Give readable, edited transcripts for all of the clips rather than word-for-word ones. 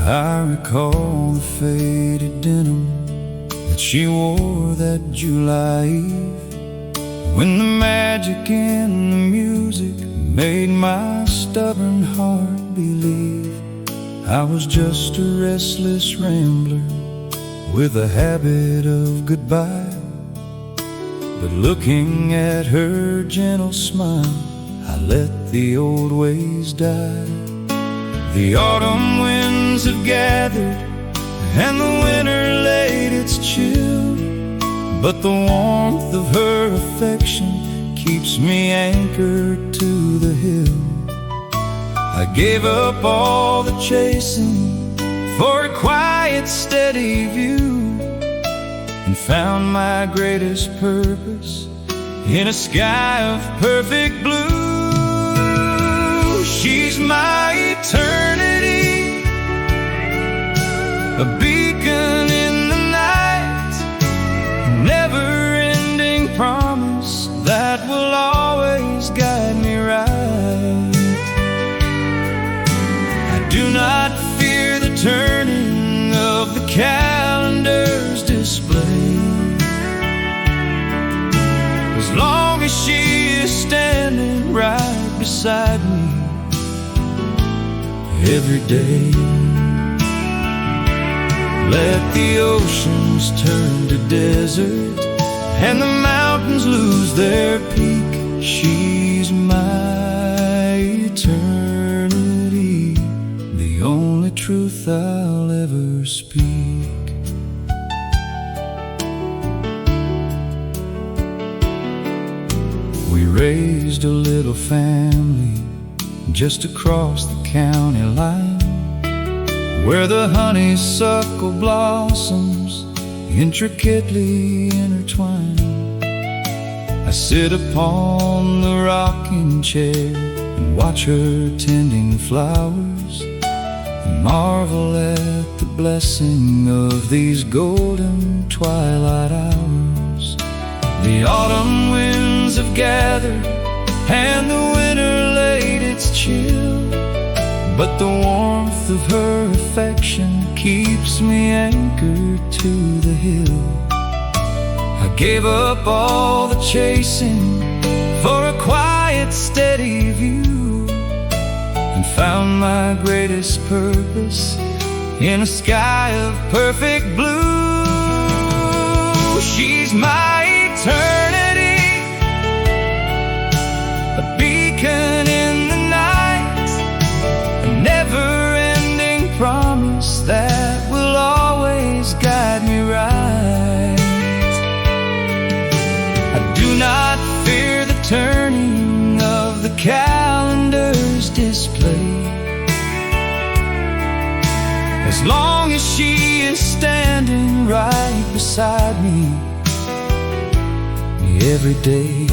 I recall the faded denim that she wore that July Eve, when the magic in the music made my stubborn heart believe I was just a restless rambler with a habit of goodbye. But looking at her gentle smile, I let the old ways die. The autumn winds have gathered and the winter laid its chill, but the warmth of her affection keeps me anchored to the hill. I gave up all the chasing for a quiet, steady view, and found my greatest purpose in a sky of perfect blue. She's my eternity, a beacon in the night, never-ending promise that will always guide me right. I do not fear the turning of the calendar's display, as long as she is standing right beside me every day. Let the oceans turn to desert and the mountains lose their peak. She's my eternity, the only truth I'll ever speak. We raised a little family just across the county line, where the honeysuckle blossoms intricately intertwine. I sit upon the rocking chair and watch her tending flowers, and marvel at the blessing of these golden twilight hours. The autumn winds have gathered and the winter laid its chill, but the warmth of her affection keeps me anchored to the hill. I gave up all the chasing for a quiet, steady view, and found my greatest purpose in a sky of perfect blue. She's my eternity, a beacon in the night, a never-ending promise that will always guide me right. I do not fear the turning of the calendar's display, as long as she is standing right beside me every day.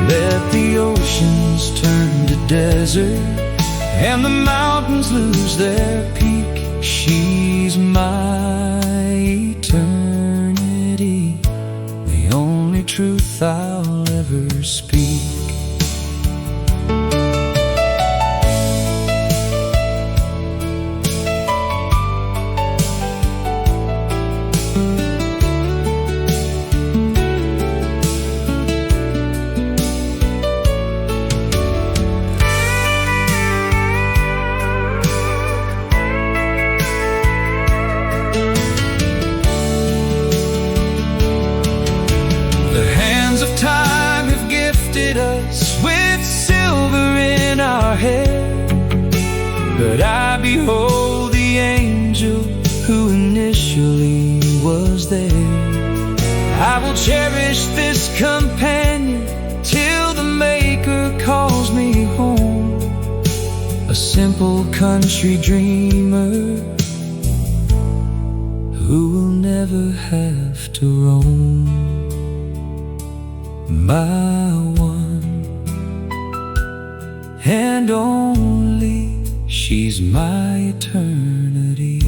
Let the oceans turn to desert and the mountains lose their peak. She's my eternity, the only truth I'll ever speak. Time have gifted us with silver in our hair, but I behold the angel who initially was there. I will cherish this companion till the Maker calls me home, a simple country dreamer who will never have to roam. My one and only, she's my eternity.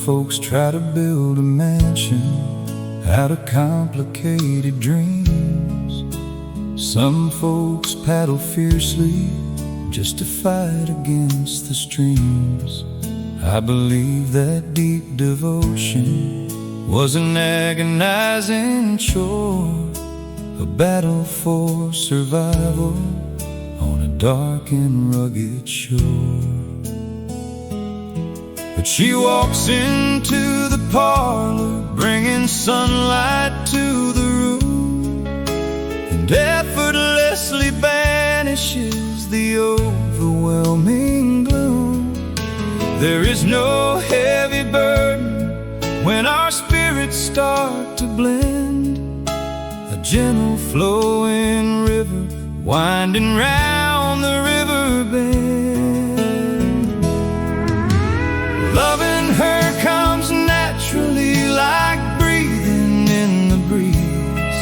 folks try to build a mansion out of complicated dreams. Some folks paddle fiercely just to fight against the streams. I believe that deep devotion was an agonizing chore, a battle for survival on a dark and rugged shore. But she walks into the parlor, bringing sunlight to the room, and effortlessly banishes the overwhelming gloom. There is no heavy burden when our spirits start to blend, a gentle flowing river winding round the river bend. Loving her comes naturally like breathing in the breeze,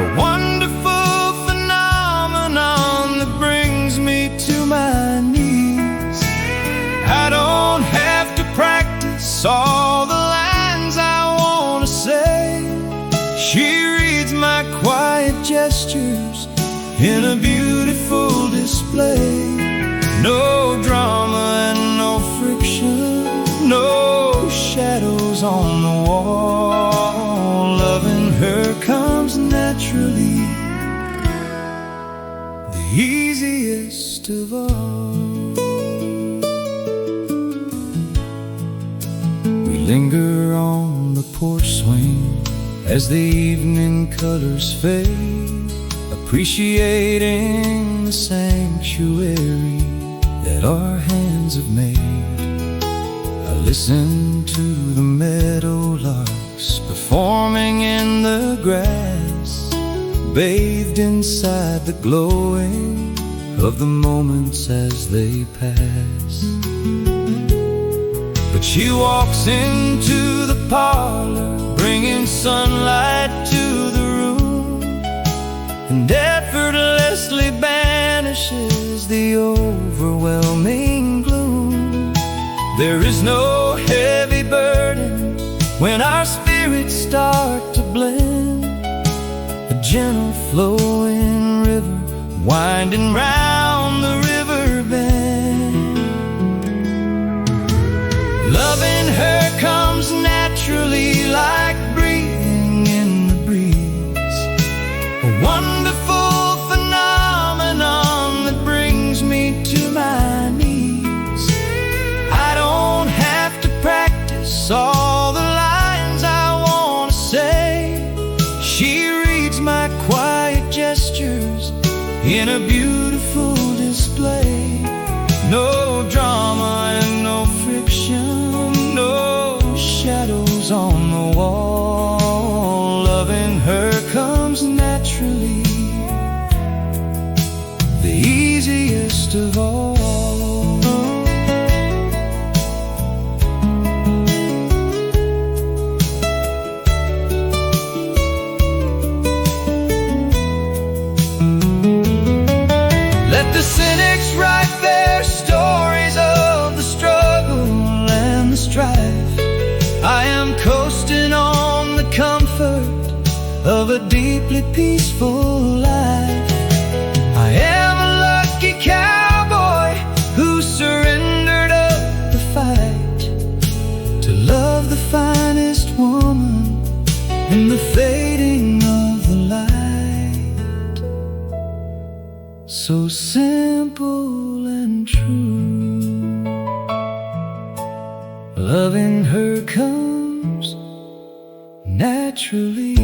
a wonderful phenomenon that brings me to my knees. I don't have to practice all the lines I want to say. She reads my quiet gestures in a beautiful display. No drama and no friction, no shadows on the wall. Loving her comes naturally, the easiest of all. We linger on the porch swing as the evening colors fade, appreciating the sanctuary that our hands have made. I listen to the meadowlarks performing in the grass, bathed inside the glowing of the moments as they pass. But she walks into the parlor, bringing sunlight to the room, and effortlessly banishes the overwhelming gloom. There is no heavy burden when our spirits start to blend, a gentle flowing river winding round the river bend. Loving her comes naturally like breathing in the breeze, a wonderful phenomenon that brings me to my knees. I don't have to practice all the lines I want to say. She reads my quiet gestures in a beautiful display. No drama and no friction, no shadows on the wall. Loving her comes naturally, the easiest of all. Let the cynics write their stories of the struggle and the strife. I am coasting on the comfort of a deeply peaceful life. I am a lucky cowboy who surrendered up the fight to love the finest woman in the fading of the light. So simple and true, loving her comes naturally.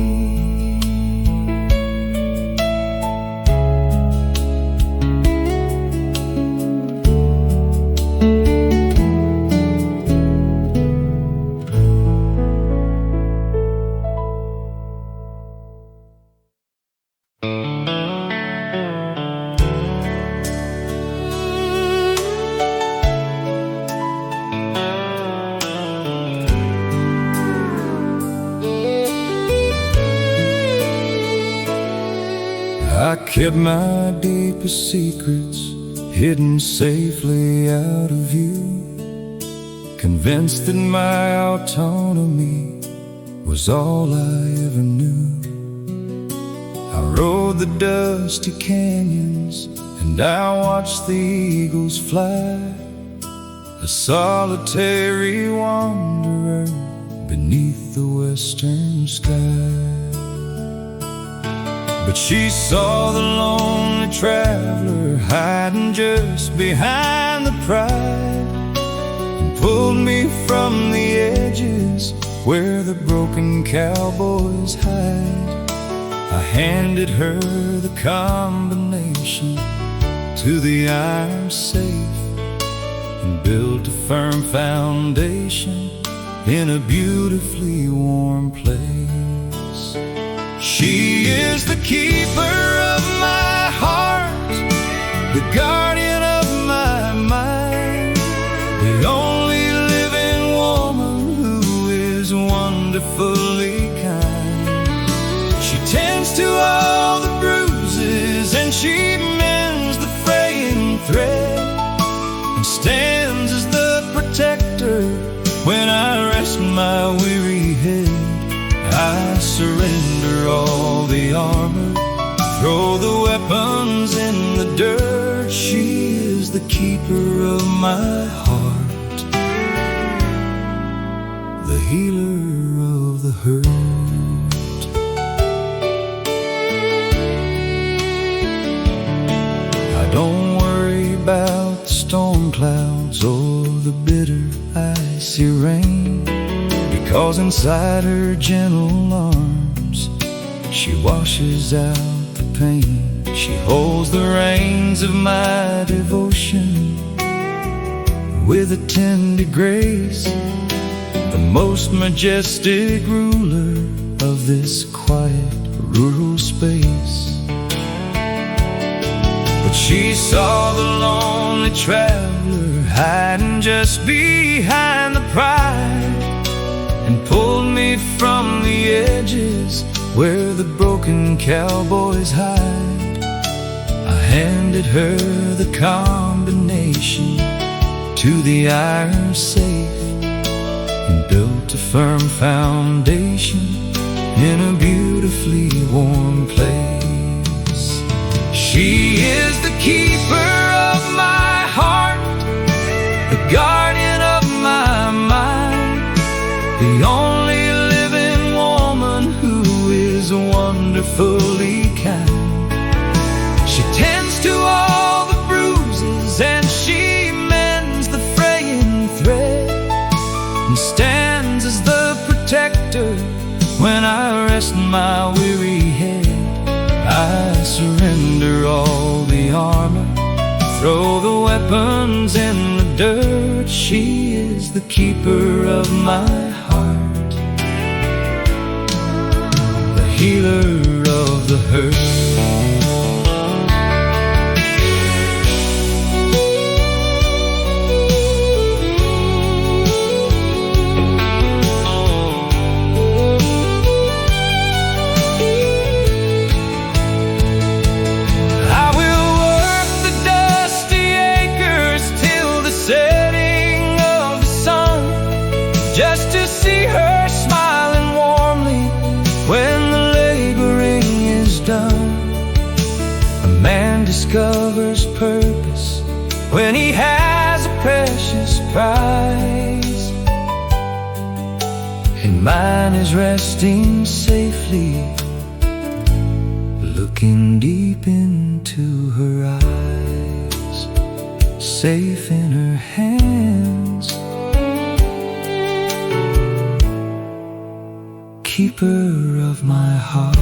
I kept my deepest secrets hidden safely out of view, convinced that my autonomy was all I ever knew. I rode the dusty canyons and I watched the eagles fly, a solitary wanderer beneath the western sky. But she saw the lonely traveler hiding just behind the pride, and pulled me from the edges where the broken cowboys hide. I handed her the combination to the iron safe and built a firm foundation in a beautifully warm place. She is the keeper of my heart, the guardian of my mind, the only living woman who is wonderfully kind. She tends to all the bruises and she mends the fraying thread, and stands as the protector when I rest my weary head. I surrender all the armor, throw the weapons in the dirt. She is the keeper of my heart, the healer of the hurt. I don't worry about the storm clouds or the bitter icy rain, because inside her gentle arms she washes out the pain. She holds the reins of my devotion with a tender grace, the most majestic ruler of this quiet rural space. But she saw the lonely traveler hiding just behind the pride, and pulled me from the edges where the broken cowboys hide. I handed her the combination to the iron safe and built a firm foundation in a beautifully warm place. She is the keeper of my heart, the guardian of my mind, the only living woman who is wonderfully kind. She tends to all the bruises and she mends the fraying thread, and stands as the protector when I rest my weary head. I surrender all the armor, throw the weapons in the dirt. She is the keeper of my heart, the healer of the hurt. Just to see her smiling warmly when the laboring is done. A man discovers purpose when he has a precious prize, and mine is resting safely, looking deep into her eyes, safe in her hands, keeper of my heart.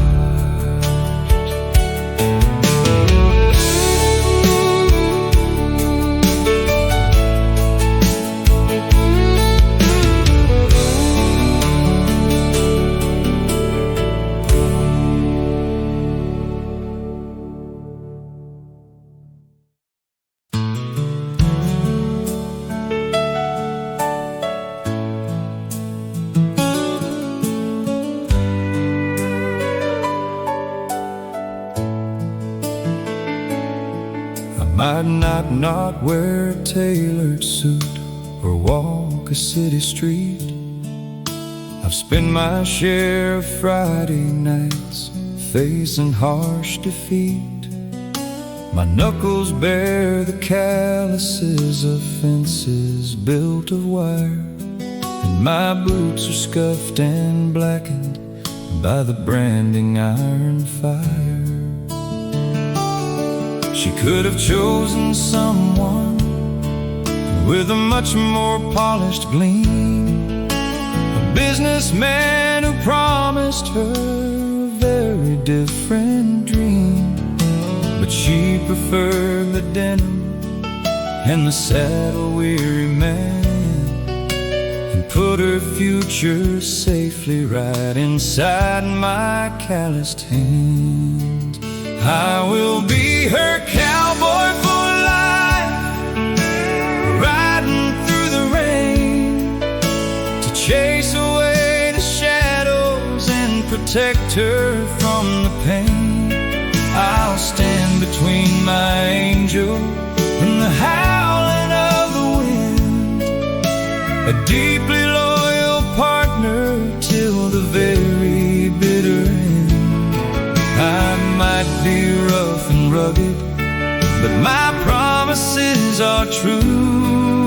Might not wear a tailored suit or walk walk a city street, I've spent my share of Friday nights facing harsh defeat. My knuckles bear the calluses of fences built of wire, and my boots are scuffed and blackened by the branding iron fire. She could have chosen someone with a much more polished gleam, a businessman who promised her a very different dream. But she preferred the denim and the saddle-weary man, and put her future safely right inside my calloused hand. I will be her cowboy for life, riding through the rain to chase away the shadows and protect her from the pain. I'll stand between my angel and the howling of the wind, a deeply loyal partner till the very bitter end. I might be rough and rugged, but my promises are true.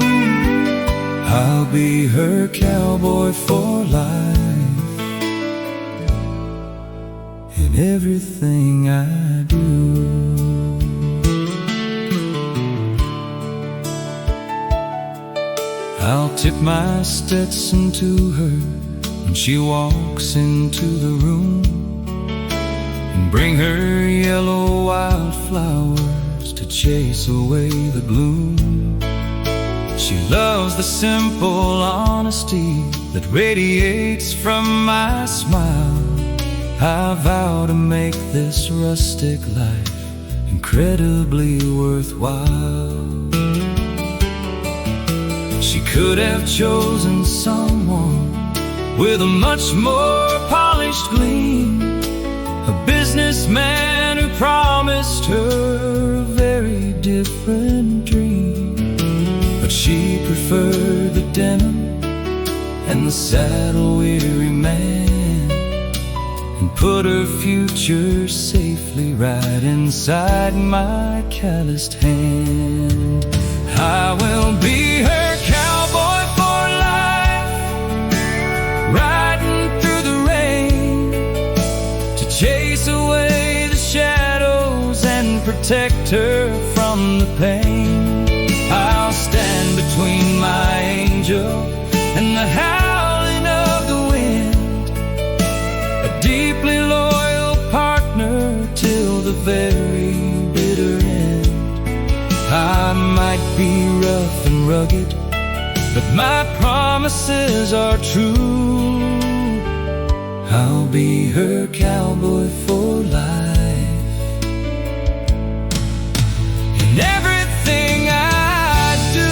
I'll be her cowboy for life in everything I do. I'll tip my Stetson to her when she walks into the room, and bring her yellow wildflowers to chase away the gloom. She loves the simple honesty that radiates from my smile. I vow to make this rustic life incredibly worthwhile. She could have chosen someone with a much more polished gleam, a businessman who promised her a very different dream. But she preferred the denim and the saddle-weary man, and put her future safely right inside my calloused hand. I will be her cowboy for life, riding through the rain to chase away the shadows and protect her from the pain. I'll stand between my angel and the howling of the wind, a deeply loyal partner till the very bitter end. I might be rough and rugged, but my promises are true. I'll be her cowboy for life in everything I do.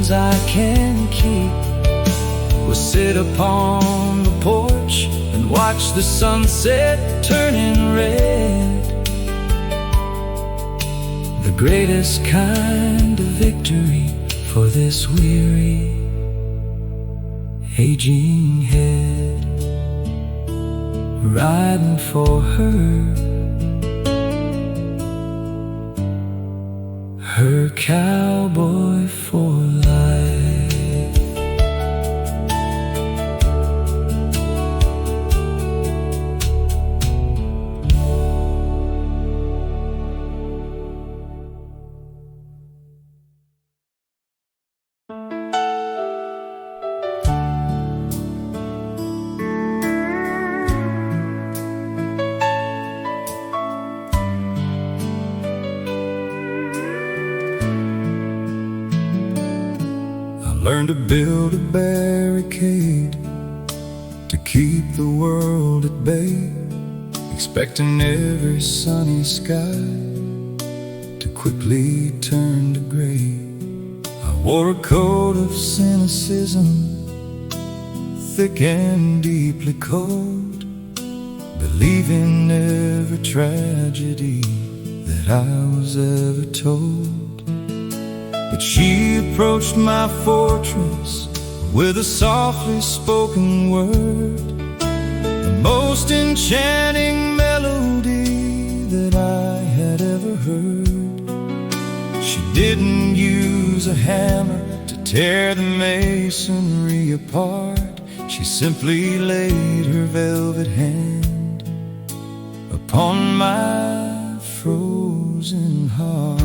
I can keep. We'll sit upon the porch and watch the sunset turning red, the greatest kind of victory for this weary, aging head. Riding for her cowboy for life. learned to build a barricade to keep the world at bay, expecting every sunny sky to quickly turn to gray. I wore a coat of cynicism, thick and deeply cold, believing every tragedy that I was ever told. But she approached my fortress with a softly spoken word, the most enchanting melody that I had ever heard. She didn't use a hammer to tear the masonry apart. She simply laid her velvet hand upon my frozen heart.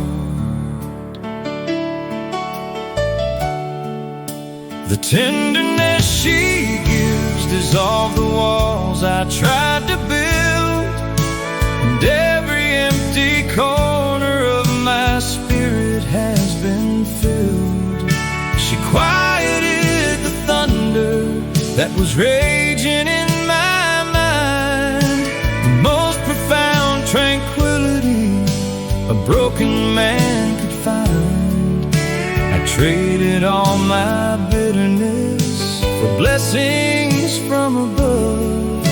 The tenderness she gives dissolved the walls I tried to build, and every empty corner of my spirit has been filled. She quieted the thunder that was raging in my mind, the most profound tranquility a broken man could find. I traded all my bitterness for blessings from above,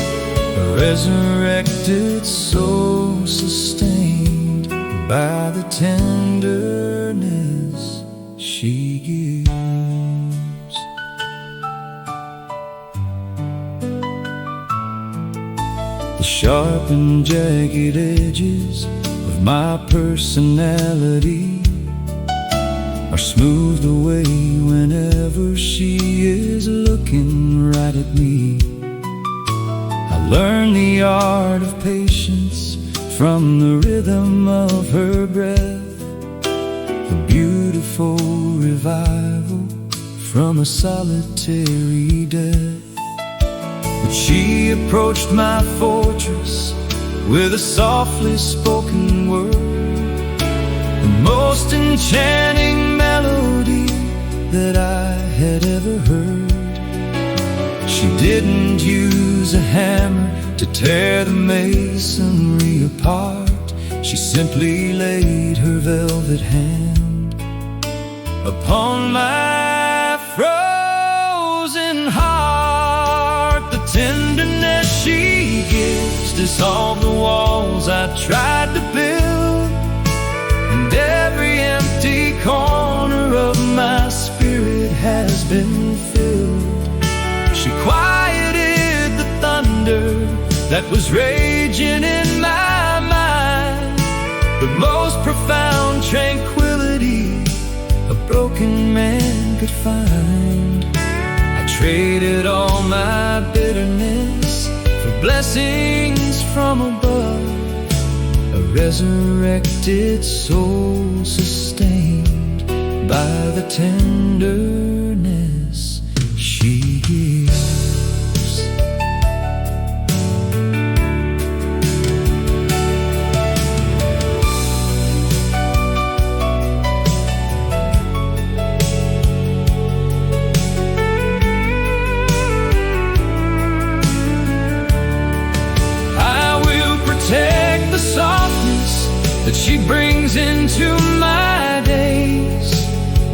a resurrected soul sustained by the tenderness she gives. The sharp and jagged edges of my personality are smoothed away whenever she is looking right at me. I learned the art of patience from the rhythm of her breath, a beautiful revival from a solitary death. But she approached my fortress with a softly spoken word, the most enchanting melody that I had ever heard. She didn't use a hammer to tear the masonry apart. She simply laid her velvet hand upon my frozen heart. The tenderness she gives dissolved the walls I tried to build, and every empty corner of my spirit has been filled. She quieted the thunder that was raging in my mind, the most profound tranquility a broken man could find. I traded all my bitterness for blessings from above, a resurrected soul sustained by the tenderness she gives. Protect the softness that she brings into my days,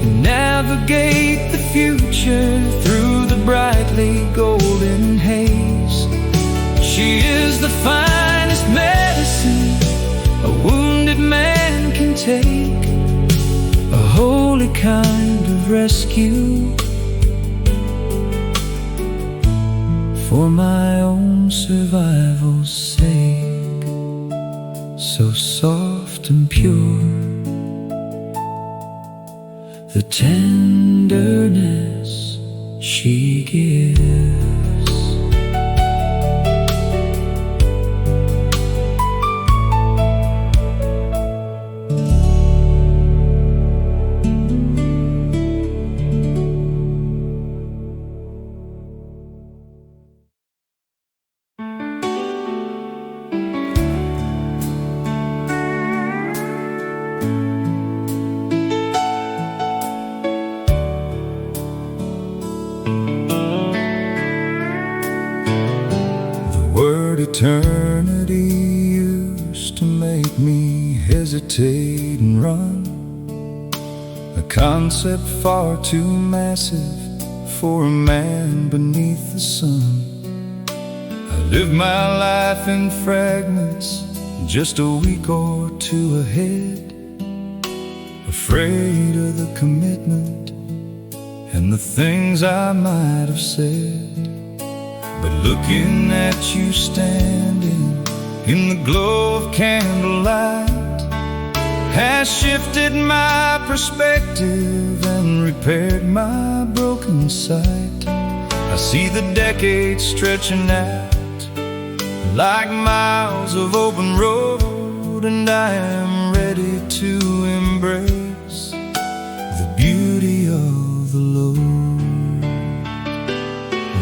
and navigate the future through the brightly golden haze. She is the finest medicine a wounded man can take, a holy kind of rescue for my own survival's sake. So soft and pure, the tenderness she gives. eternity used to make me hesitate and run, a concept far too massive for a man beneath the sun. I lived my life in fragments, just a week or two ahead, afraid of the commitment and the things I might have said. But looking at you standing in the glow of candlelight has shifted my perspective and repaired my broken sight. I see the decades stretching out like miles of open road, and I am ready to embrace the beauty of the Lord.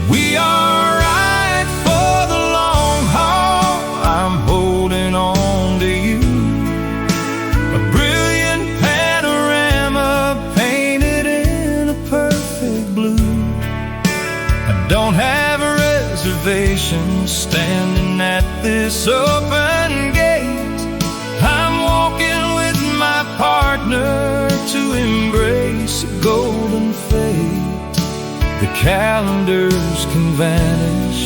We are right for the long haul. I'm holding on to you, a brilliant panorama painted in a perfect blue. I don't have a reservation standing at this open gate. I'm walking with my partner to embrace a golden fate. The calendars can vanish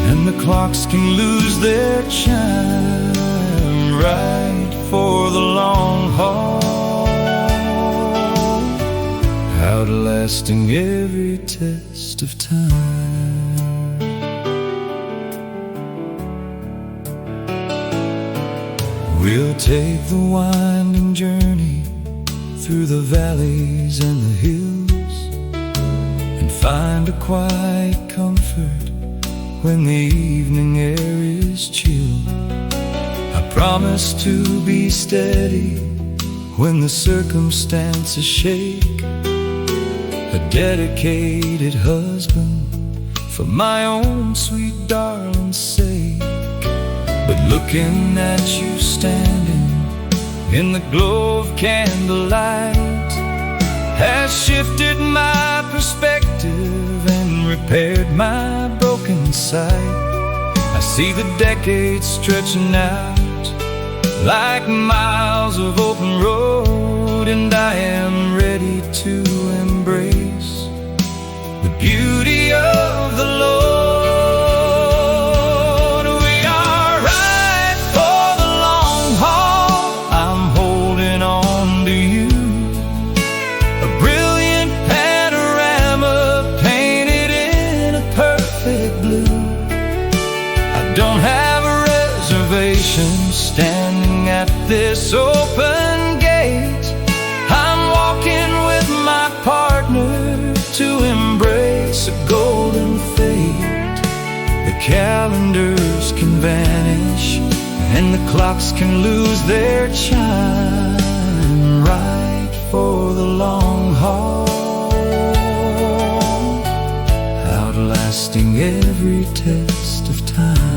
and the clocks can lose their chime, right for the long haul, outlasting every test of time. We'll take the winding journey through the valleys and the hills, and find a quiet comfort when the evening air is chill. I promise to be steady when the circumstances shake, a dedicated husband for my own sweet darling's sake. But looking at you standing in the glow of candlelight has shifted my perspective and repaired my broken sight. I see the decades stretching out like miles of open road, and I am ready to embrace the beauty of the Lord. Standing at this open gate, I'm walking with my partner to embrace a golden fate. The calendars can vanish and the clocks can lose their chime, right for the long haul, outlasting every test of time.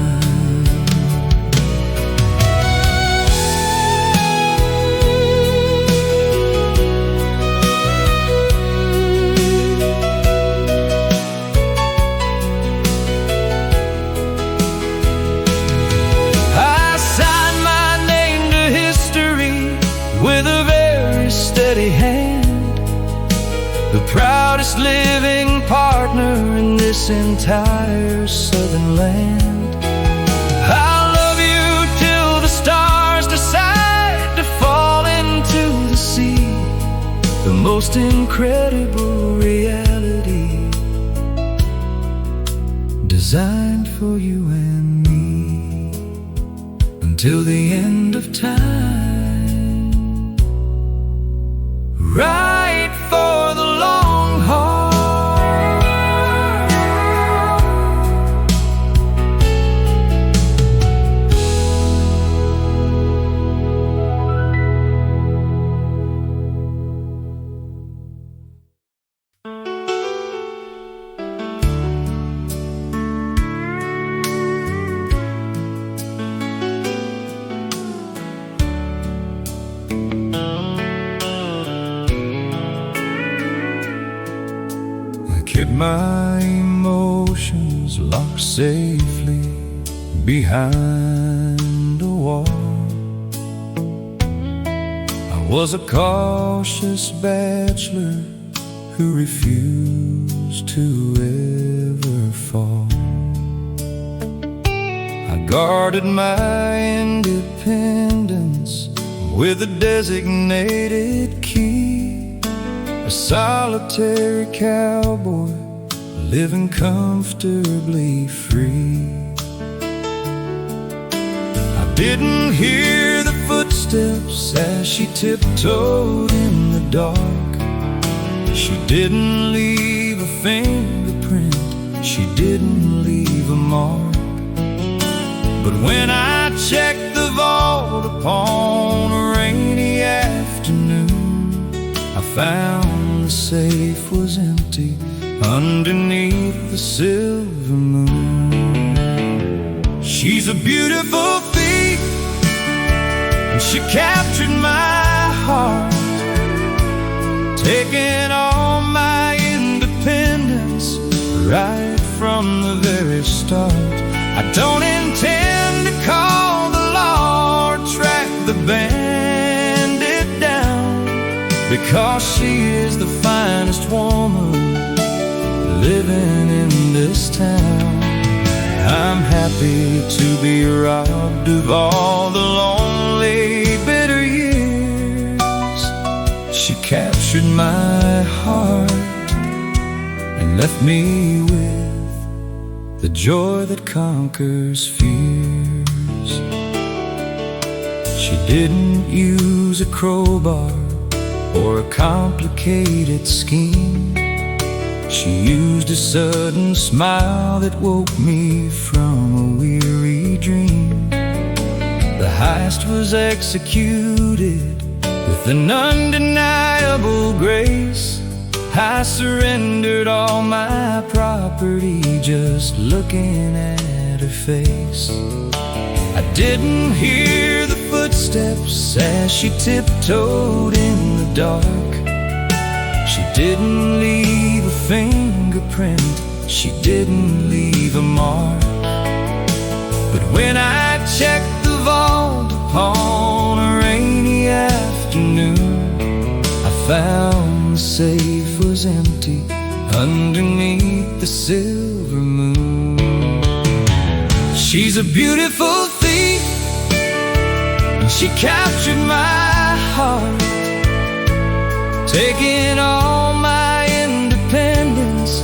With a very steady hand, the proudest living partner in this entire southern land. I'll love you till the stars decide to fall into the sea, the most incredible reality designed for you and me, until the end of time. Right for the long haul. Kept my emotions locked safely behind a wall. I was a cautious bachelor who refused to ever fall. I guarded my independence with a designated key, a solitary cowboy living comfortably free. I didn't hear the footsteps as she tiptoed in the dark. She didn't leave a fingerprint, she didn't leave a mark. But when I checked the vault upon a rainy afternoon, I found the safe was empty underneath the silver moon. She's a beautiful thief, and she captured my heart, taking all my independence right from the very start. I don't intend to call the law or track the bandit down, because she is the finest woman living in this town. I'm happy to be robbed of all the lonely, bitter years. She captured my heart and left me with the joy that conquers fears. She didn't use a crowbar or a complicated scheme. She used a sudden smile that woke me from a weary dream. The heist was executed with an undeniable grace. I surrendered all my property just looking at her face. I didn't hear the footsteps as she tiptoed in the dark. She didn't leave a fingerprint, she didn't leave a mark. But when I checked the vault upon a rainy afternoon, I found the safe was empty underneath the silver moon. She's a beautiful thief, and she captured my heart, taking all my independence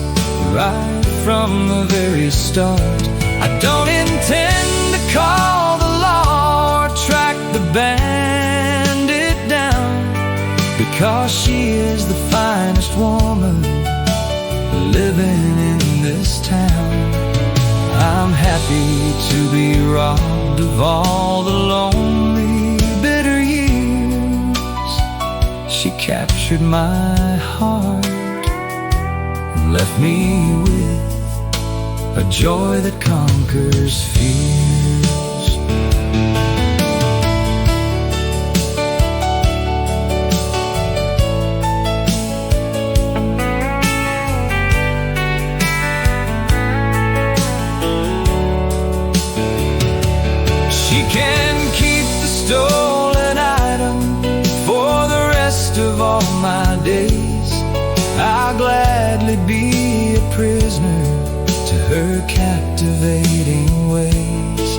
right from the very start. I don't intend to call the law or track the bandit down, because she is the finest woman living in this town. I'm happy to be robbed of all the lonely, bitter years. She captured my heart and left me with a joy that conquers fears. She can keep the stolen item for the rest of all my days. I'll gladly be a prisoner to her captivating ways.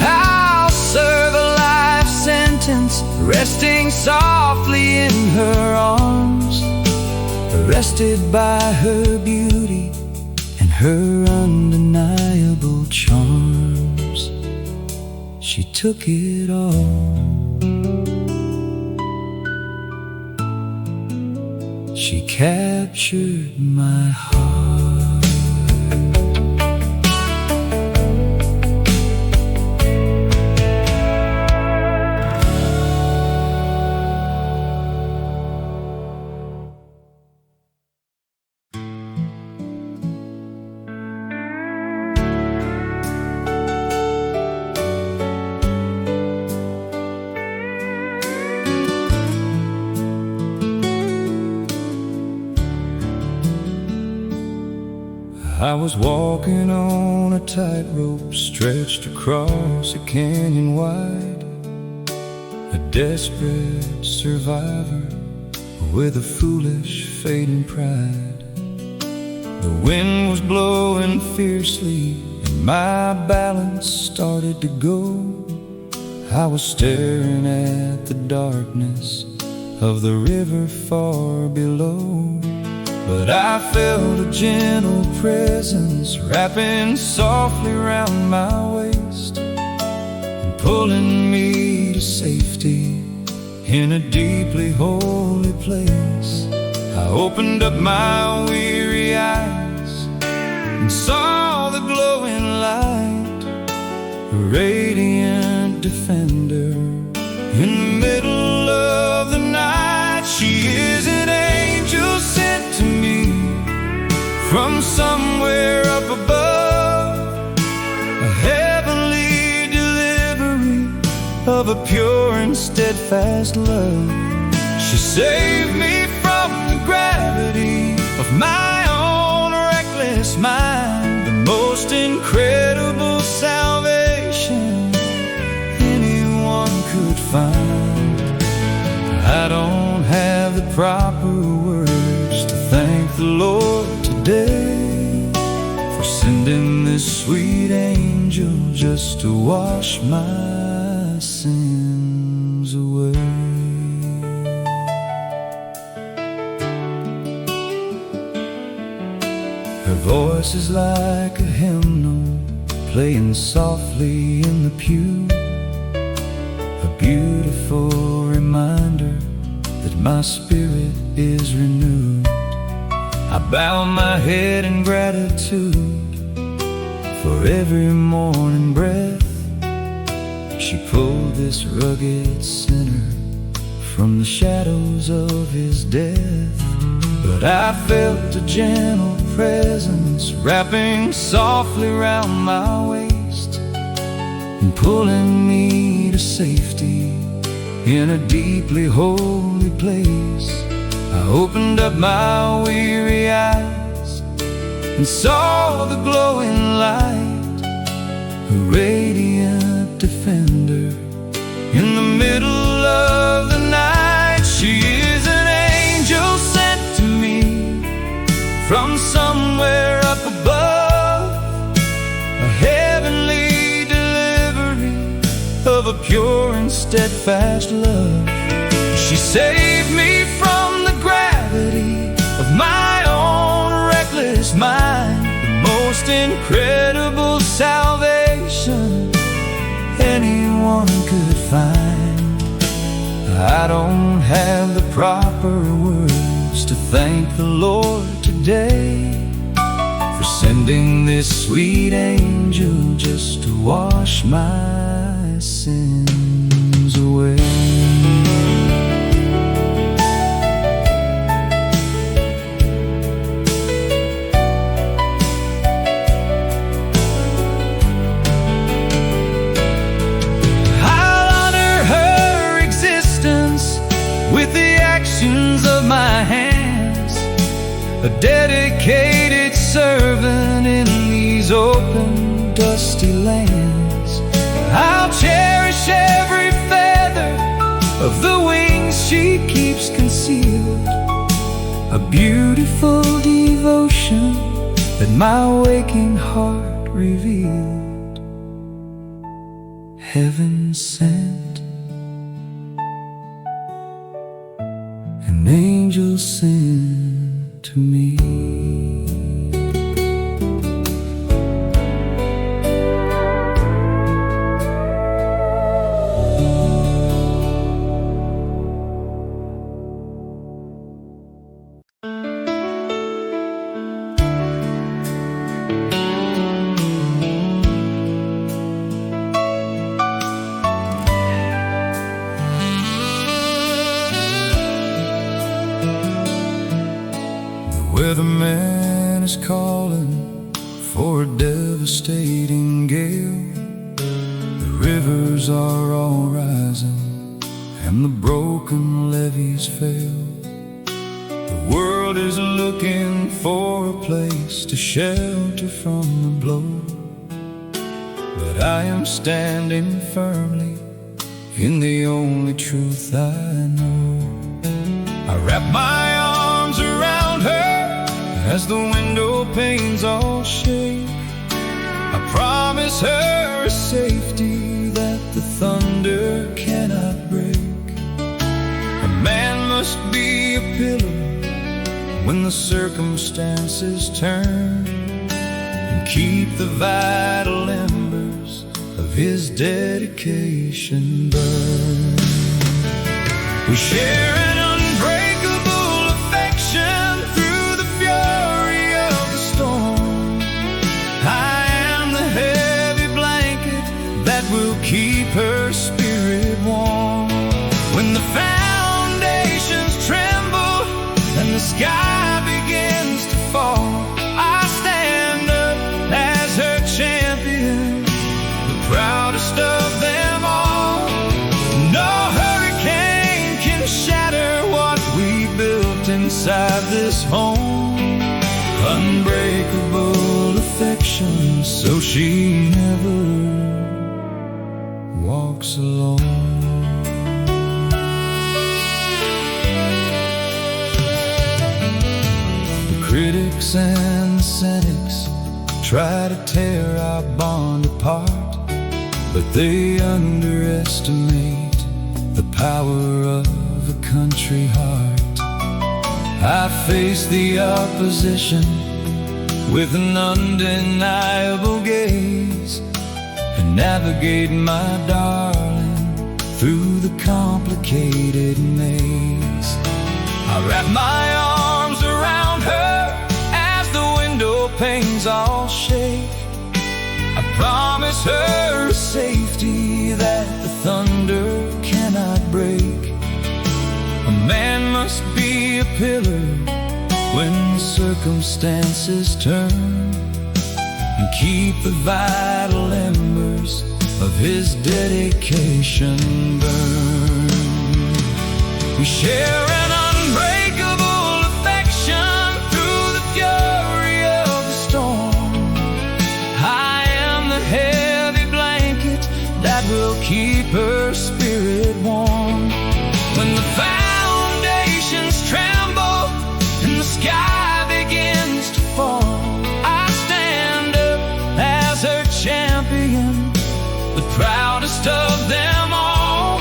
I'll serve a life sentence resting softly in her arms, arrested by her beauty and her undeniable charms. She took it all. She captured my heart. I was walking on a tightrope stretched across a canyon wide, a desperate survivor with a foolish fading pride. The wind was blowing fiercely and my balance started to go. I was staring at the darkness of the river far below, but I felt a gentle presence wrapping softly around my waist and pulling me to safety in a deeply holy place. I opened up my weary eyes and saw the glowing light, a radiant defender in the middle of the night. She is an angel sent to me from somewhere up above, a heavenly delivery of a pure and steadfast love. She saved me from the gravity of my own reckless mind, the most incredible salvation anyone could find. I don't have the proper words to thank the Lord today for sending this sweet angel just to wash my sins away. Her voice is like a hymnal playing softly in the pew, a beautiful reminder that my spirit is renewed. I bow my head in gratitude for every morning breath. She pulled this rugged sinner from the shadows of his death. But I felt a gentle presence wrapping softly around my waist and pulling me to safety in a deeply holy place. I opened up my weary eyes and saw the glowing light, a radiant defender in the middle of the night. She is an angel sent to me from somewhere up above, a heavenly delivery of a pure and steadfast love. She saved me from the gravity of my own reckless mind, the most incredible salvation anyone could find. I don't have the proper words to thank the Lord today for sending this sweet angel just to wash my sins away. With the actions of my hands, a dedicated servant in these open, dusty lands. I'll cherish every feather of the wings she keeps concealed, a beautiful devotion that my waking heart revealed. Heaven sent, an angel sent to me. Weatherman is calling for a devastating gale. The rivers are all rising and the broken levees fail. The world is looking for a place to shelter from the blow, but I am standing firmly in the only truth I know. I wrap my arms around her as the window panes all shake. I promise her a safety that the thunder cannot break. A man must be a pillar when the circumstances turn, and keep the vital embers of his dedication burn. We share an unbreakable affection through the fury of the storm. I am the heavy blanket that will keep her spirit warm. When the foundations tremble and the sky begins to fall, I stand up as her champion, the proudest of them all. No hurricane can shatter what we built inside this home. Unbreakable affection, so she never walks alone. Critics and cynics try to tear our bond apart, but they underestimate the power of a country heart. I face the opposition with an undeniable gaze, and navigate my darling through the complicated maze. I wrap my arms around her as the window panes all shake. I promise her safety that the thunder cannot break. A man must be a pillar when circumstances turn, and keep the vital embers of his dedication burn. We share an unbreakable affection through the fury of the storm. I am the heavy blanket that will keep her spirit warm. When the foundations tremble and the sky begins to fall, I stand up as her champion, the proudest of them all.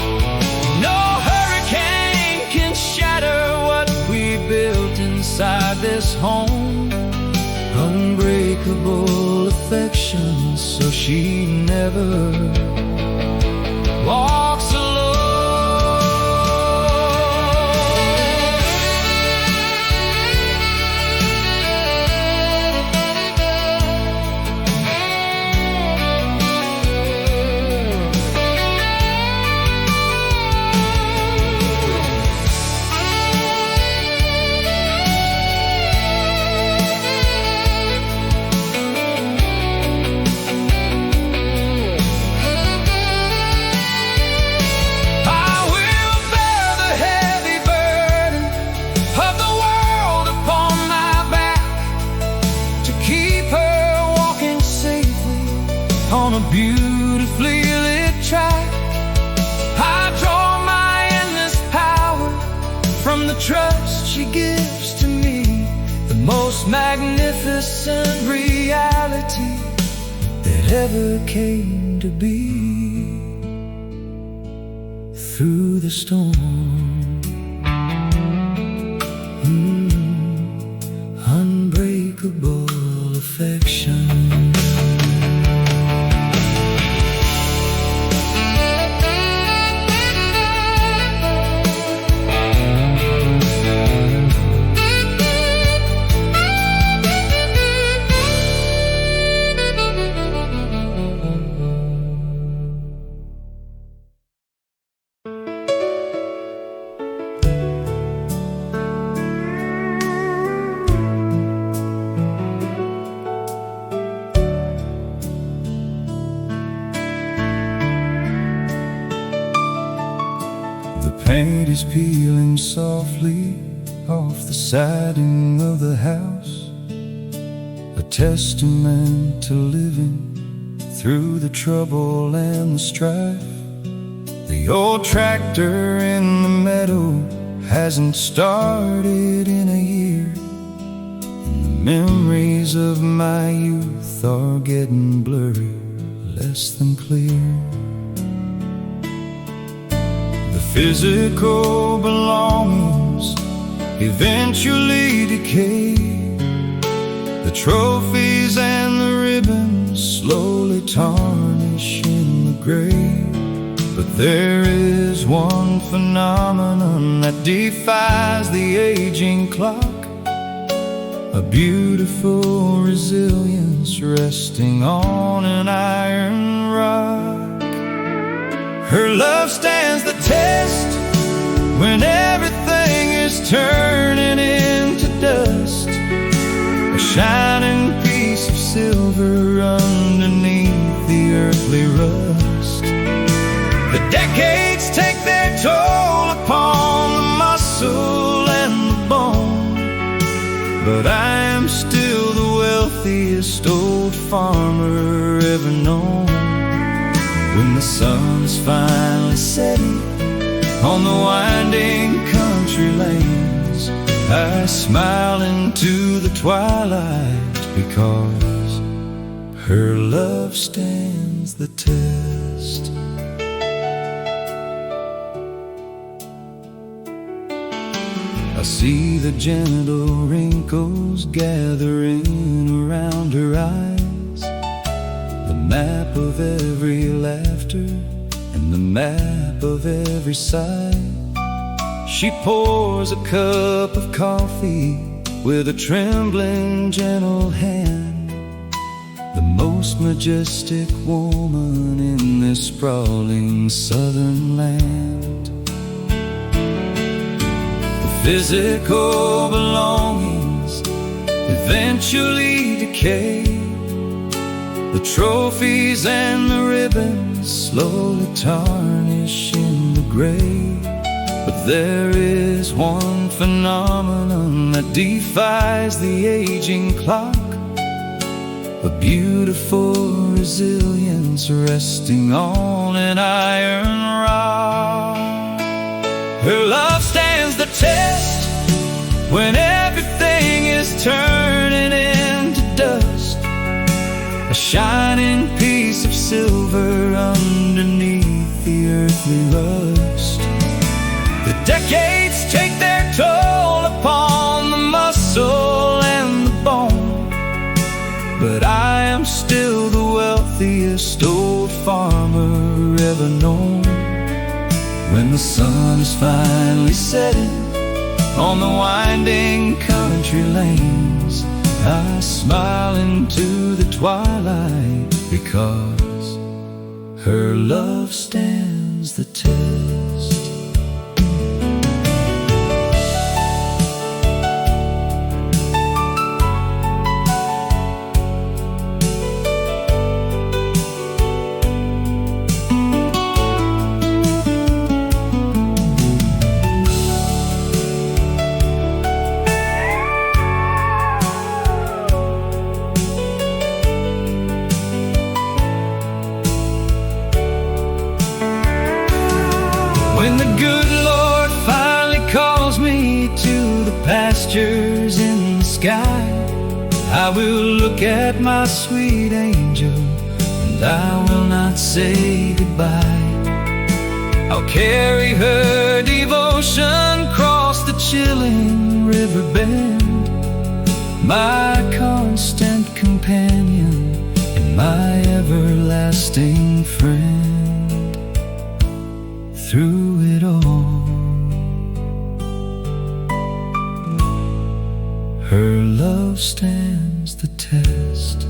No hurricane can shatter what we built inside this home. Unbreakable affection, so she never walks alone. On a beautifully lit track, I draw my endless power from the trust she gives to me, the most magnificent reality that ever came to be. Through the storm, unbreakable affection. Paint is peeling softly off the siding of the house. A testament to living through the trouble and the strife. The old tractor in the meadow hasn't started in a year, and the memories of my youth are getting blurry, less than clear. The physical belongings eventually decay. The trophies and the ribbons slowly tarnish in the gray. But there is one phenomenon that defies the aging clock, a beautiful resilience resting on an iron rock. Her love stands the test when everything is turning into dust, a shining piece of silver underneath the earthly rust. The decades take their toll upon the muscle and the bone, but I am still the wealthiest old farmer ever known. When the sun's finally setting on the winding country lanes, I smile into the twilight because her love stands the test. I see the gentle wrinkles gathering around her eyes, the map of every laughter and the map of every sigh. She pours a cup of coffee with a trembling, gentle hand, the most majestic woman in this sprawling southern land. Physical belongings eventually decay. The trophies and the ribbons slowly tarnish in the gray. But there is one phenomenon that defies the aging clock, a beautiful resilience resting on an iron rock. Her love stands the test when everything is turning into dust, a shining piece of silver underneath the earthly rust. The decades take their toll upon the muscle and the bone, but I am still the wealthiest old farmer ever known. When the sun is finally setting on the winding country lanes, I smile into the twilight because her love stands the test. When the good Lord finally calls me to the pastures in the sky, I will look at my sweet angel and I will not say goodbye. I'll carry her devotion across the chilling river bend, my constant companion and my everlasting friend. Through it all, her love stands the test.